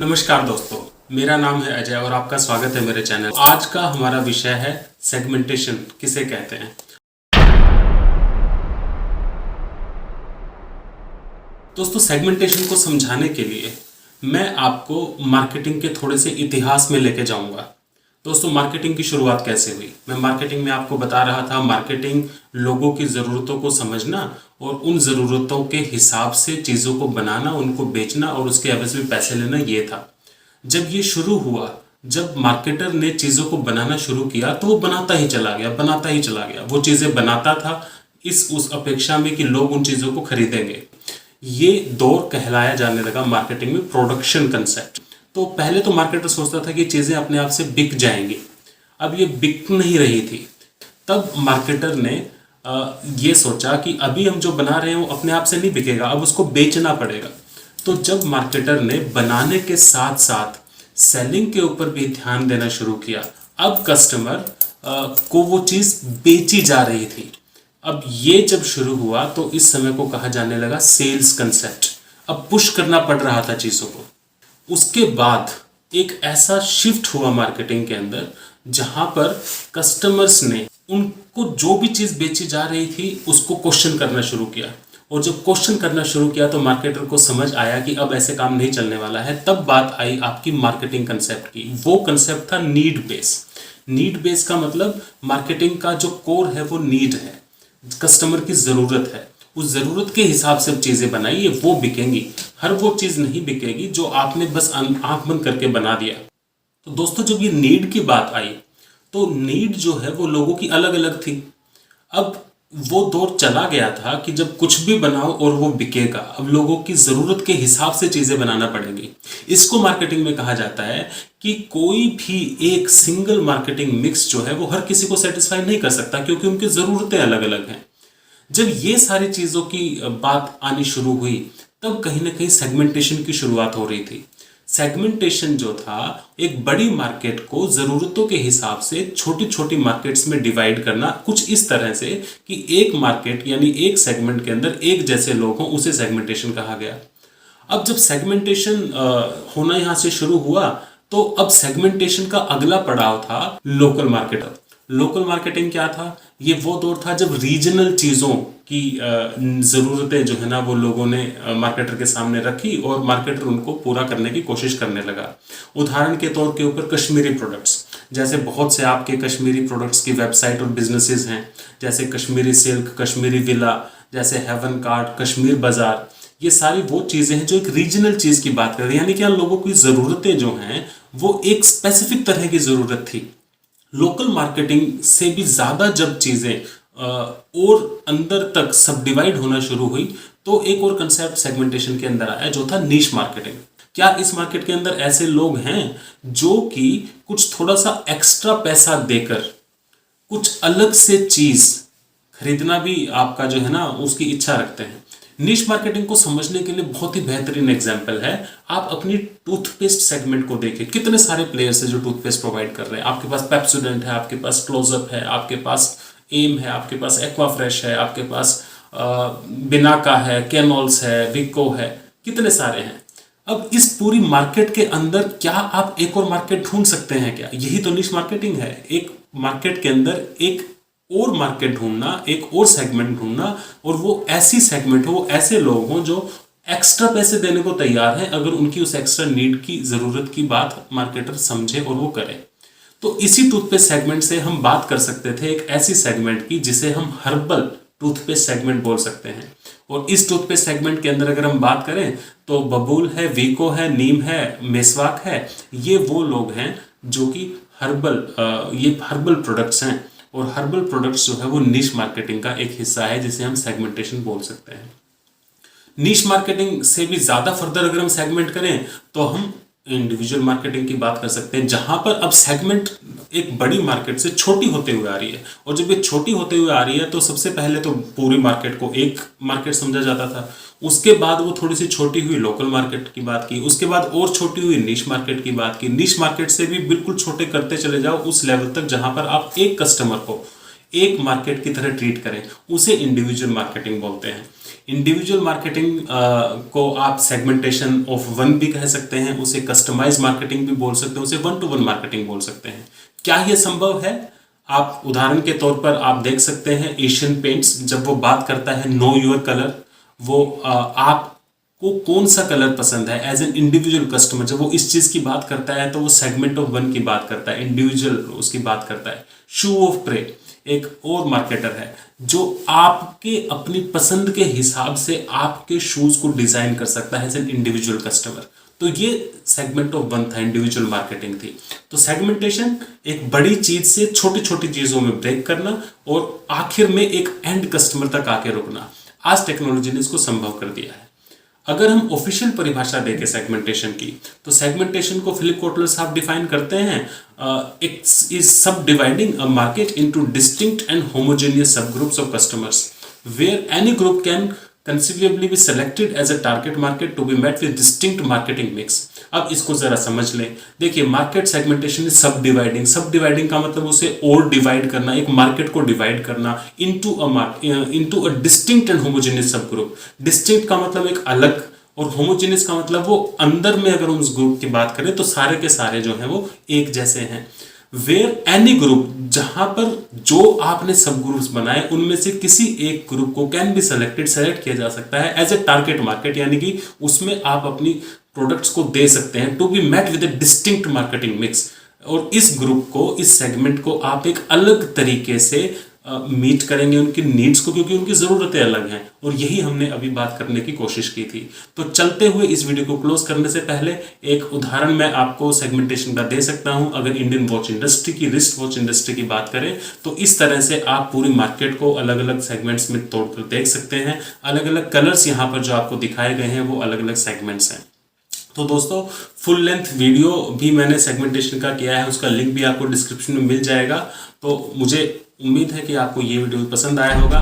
नमस्कार दोस्तों, मेरा नाम है अजय और आपका स्वागत है मेरे चैनल। आज का हमारा विषय है सेगमेंटेशन किसे कहते हैं। दोस्तों, सेगमेंटेशन को समझाने के लिए मैं आपको मार्केटिंग के थोड़े से इतिहास में लेके जाऊंगा। दोस्तों, मार्केटिंग की शुरुआत कैसे हुई? मैं मार्केटिंग में आपको बता रहा था, मार्केटिंग लोगों की ज़रूरतों को समझना और उन ज़रूरतों के हिसाब से चीज़ों को बनाना, उनको बेचना और उसके एवज में पैसे लेना, ये था। जब ये शुरू हुआ, जब मार्केटर ने चीज़ों को बनाना शुरू किया तो वो बनाता ही चला गया, बनाता ही चला गया। वो चीज़ें बनाता था उस अपेक्षा में कि लोग उन चीज़ों को खरीदेंगे। ये दौर कहलाया जाने लगा मार्केटिंग में प्रोडक्शन कंसेप्ट। तो पहले तो मार्केटर सोचता था कि चीज़ें अपने आप से बिक जाएंगी। अब ये बिक नहीं रही थी। तब मार्केटर ने ये सोचा कि अभी हम जो बना रहे हैं वो अपने आप से नहीं बिकेगा, अब उसको बेचना पड़ेगा। तो जब मार्केटर ने बनाने के साथ साथ सेलिंग के ऊपर भी ध्यान देना शुरू किया, अब कस्टमर को वो चीज़ बेची जा रही थी। अब ये जब शुरू हुआ तो इस समय को कहा जाने लगा सेल्स कंसेप्ट। अब पुश करना पड़ रहा था चीज़ों को। उसके बाद एक ऐसा शिफ्ट हुआ मार्केटिंग के अंदर जहां पर कस्टमर्स ने उनको जो भी चीज़ बेची जा रही थी उसको क्वेश्चन करना शुरू किया। और जब क्वेश्चन करना शुरू किया तो मार्केटर को समझ आया कि अब ऐसे काम नहीं चलने वाला है। तब बात आई आपकी मार्केटिंग कंसेप्ट की। वो कंसेप्ट था नीड बेस। नीड बेस का मतलब मार्केटिंग का जो कोर है वो नीड है, कस्टमर की ज़रूरत है। उस ज़रूरत के हिसाब से चीज़ें बनाइए, वो बिकेंगी। हर वो चीज़ नहीं बिकेगी जो आपने बस आंख बंद करके बना दिया। तो दोस्तों, जब ये नीड की बात आई तो नीड जो है वो लोगों की अलग अलग थी। अब वो दौर चला गया था कि जब कुछ भी बनाओ और वो बिकेगा। अब लोगों की ज़रूरत के हिसाब से चीज़ें बनाना पड़ेंगी। इसको मार्केटिंग में कहा जाता है कि कोई भी एक सिंगल मार्केटिंग मिक्स जो है वो हर किसी को सेटिस्फाई नहीं कर सकता, क्योंकि उनकी ज़रूरतें अलग अलग हैं। जब ये सारी चीज़ों की बात आनी शुरू हुई तब कहीं ना कहीं सेगमेंटेशन की शुरुआत हो रही थी। सेगमेंटेशन जो था, एक बड़ी मार्केट को ज़रूरतों के हिसाब से छोटी छोटी मार्केट्स में डिवाइड करना, कुछ इस तरह से कि एक मार्केट यानी एक सेगमेंट के अंदर एक जैसे लोग हों, उसे सेगमेंटेशन कहा गया। अब जब सेगमेंटेशन होना यहाँ से शुरू हुआ तो अब सेगमेंटेशन का अगला पड़ाव था लोकल मार्केटर। लोकल मार्केटिंग क्या था? ये वो दौर था जब रीजनल चीज़ों की ज़रूरतें जो है ना वो लोगों ने मार्केटर के सामने रखी और मार्केटर उनको पूरा करने की कोशिश करने लगा। उदाहरण के तौर के ऊपर कश्मीरी प्रोडक्ट्स, जैसे बहुत से आपके कश्मीरी प्रोडक्ट्स की वेबसाइट और बिजनेसेस हैं, जैसे कश्मीरी सिल्क, कश्मीरी विला, जैसे हेवन कार्ड, कश्मीर बाज़ार। ये सारी वो चीज़ें हैं जो एक रीजनल चीज़ की बात कर रही है, यानी कि लोगों की ज़रूरतें जो हैं वो एक स्पेसिफिक तरह की ज़रूरत थी। लोकल मार्केटिंग से भी ज़्यादा जब चीज़ें और अंदर तक सब डिवाइड होना शुरू हुई तो एक और कंसेप्ट सेगमेंटेशन के अंदर आया जो था नीश मार्केटिंग। क्या इस मार्केट के अंदर ऐसे लोग हैं जो कि कुछ थोड़ा सा एक्स्ट्रा पैसा देकर कुछ अलग से चीज़ खरीदना भी आपका जो है ना उसकी इच्छा रखते हैं? निश मार्केटिंग को समझने के लिए बहुत ही बेहतरीन एग्जाम्पल है, आप अपनी टूथपेस्ट सेगमेंट को देखिए। कितने सारे प्लेयर्स हैं जो टूथपेस्ट प्रोवाइड कर रहे हैं। आपके पास पेप्सोडेंट है, आपके पास क्लोजअप है, आपके पास एम है, आपके पास एक्वा फ्रेश है, आपके पास बिनाका है, कैनॉल्स है, विको है, कितने सारे हैं। अब इस पूरी मार्केट के अंदर क्या आप एक और मार्केट ढूंढ सकते हैं क्या? यही तो निश मार्केटिंग है। एक मार्केट के अंदर एक और मार्केट ढूंढना, एक और सेगमेंट ढूंढना, और वो ऐसी सेगमेंट हो, वो ऐसे लोग हों जो एक्स्ट्रा पैसे देने को तैयार हैं अगर उनकी उस एक्स्ट्रा नीड की ज़रूरत की बात मार्केटर समझे और वो करे। तो इसी टूथपेस्ट सेगमेंट से हम बात कर सकते थे एक ऐसी सेगमेंट की जिसे हम हर्बल टूथपेस्ट सेगमेंट बोल सकते हैं। और इस टूथपेस्ट सेगमेंट के अंदर अगर हम बात करें तो बबूल है, वीको है, नीम है, मेसवाक है। ये वो लोग हैं जो कि ये हर्बल प्रोडक्ट्स हैं। और हर्बल प्रोडक्ट्स जो है वो निश मार्केटिंग का एक हिस्सा है जिसे हम सेगमेंटेशन बोल सकते हैं। निश मार्केटिंग से भी ज़्यादा फर्दर अगर हम सेगमेंट करें तो हम इंडिविजुअल मार्केटिंग की बात कर सकते हैं, जहां पर अब सेगमेंट एक बड़ी मार्केट से छोटी होते हुए आ रही है। और जब ये छोटी होते हुए आ रही है तो सबसे पहले तो पूरी मार्केट को एक मार्केट समझा जाता था। उसके बाद वो थोड़ी सी छोटी हुई, लोकल मार्केट की बात की। उसके बाद और छोटी हुई, निश मार्केट की बात की। निश मार्केट से भी बिल्कुल छोटे करते चले जाओ उस लेवल तक जहां पर आप एक कस्टमर को एक मार्केट की तरह ट्रीट करें, उसे इंडिविजुअल मार्केटिंग बोलते हैं। इंडिविजुअल मार्केटिंग को आप सेगमेंटेशन ऑफ वन भी कह सकते हैं, उसे कस्टमाइज मार्केटिंग भी बोल सकते हैं, उसे वन टू वन मार्केटिंग बोल सकते हैं। क्या ये संभव है? आप उदाहरण के तौर पर आप देख सकते हैं एशियन पेंट्स जब वो बात करता है नो योर कलर, वो आपको कौन सा कलर पसंद है एज एन इंडिविजुअल कस्टमर, जब वो इस चीज की बात करता है तो वो सेगमेंट ऑफ वन की बात करता है, इंडिविजुअल उसकी बात करता है। शू ऑफ प्रे एक और मार्केटर है जो आपके अपनी पसंद के हिसाब से आपके शूज को डिजाइन कर सकता है एज एन इंडिविजुअल कस्टमर। तो ये सेगमेंट ऑफ वन था, इंडिविजुअल मार्केटिंग थी। तो सेगमेंटेशन एक बड़ी चीज से छोटी छोटी चीजों में ब्रेक करना और आखिर में एक एंड कस्टमर तक आके रुकना। आज टेक्नोलॉजी ने इसको संभव कर दिया है। अगर हम ऑफिशियल परिभाषा देखें सेगमेंटेशन की, तो सेगमेंटेशन को फिलिप कोटलर साहब डिफाइन करते हैं, is subdividing a market into distinct and homogeneous subgroups of customers where any group can conceivably be selected as a target market to be met with distinct marketing mix। अब इसको जरा समझ लें। देखिए, market segmentation is सब dividing. सब dividing का मतलब उसे और डिवाइड करना, एक मार्केट को डिवाइड करना into a distinct and homogeneous सब ग्रुप। डिस्टिंक्ट का मतलब एक अलग, और होमोजेनियस का मतलब वो अंदर में अगर हम उस ग्रुप की बात करें तो सारे के सारे जो हैं वो एक जैसे हैं। वेयर एनी ग्रुप, जहां पर जो आपने सब ग्रुप्स बनाए उनमें से किसी एक ग्रुप को कैन बी सेलेक्ट किया जा सकता है एज ए टारगेट मार्केट, यानी कि उसमें आप अपनी प्रोडक्ट्स को दे सकते हैं to be met with a distinct marketing mix. और इस ग्रुप को, इस सेगमेंट को आप एक अलग तरीके से मीट करेंगे उनकी नीड्स को, क्योंकि उनकी ज़रूरतें अलग हैं। और यही हमने अभी बात करने की कोशिश की थी। तो चलते हुए इस वीडियो को क्लोज करने से पहले एक उदाहरण मैं आपको सेगमेंटेशन का दे सकता हूं। अगर इंडियन वॉच इंडस्ट्री की, रिस्ट वॉच इंडस्ट्री की बात करें तो इस तरह से आप पूरी मार्केट को अलग अलग सेगमेंट्स में तोड़कर देख सकते हैं। अलग अलग कलर्स यहाँ पर जो आपको दिखाए गए हैं वो अलग अलग सेगमेंट्स हैं। तो दोस्तों, फुल लेंथ वीडियो भी मैंने सेगमेंटेशन का किया है, उसका लिंक भी आपको डिस्क्रिप्शन में मिल जाएगा। तो मुझे उम्मीद है कि आपको ये वीडियो पसंद आया होगा।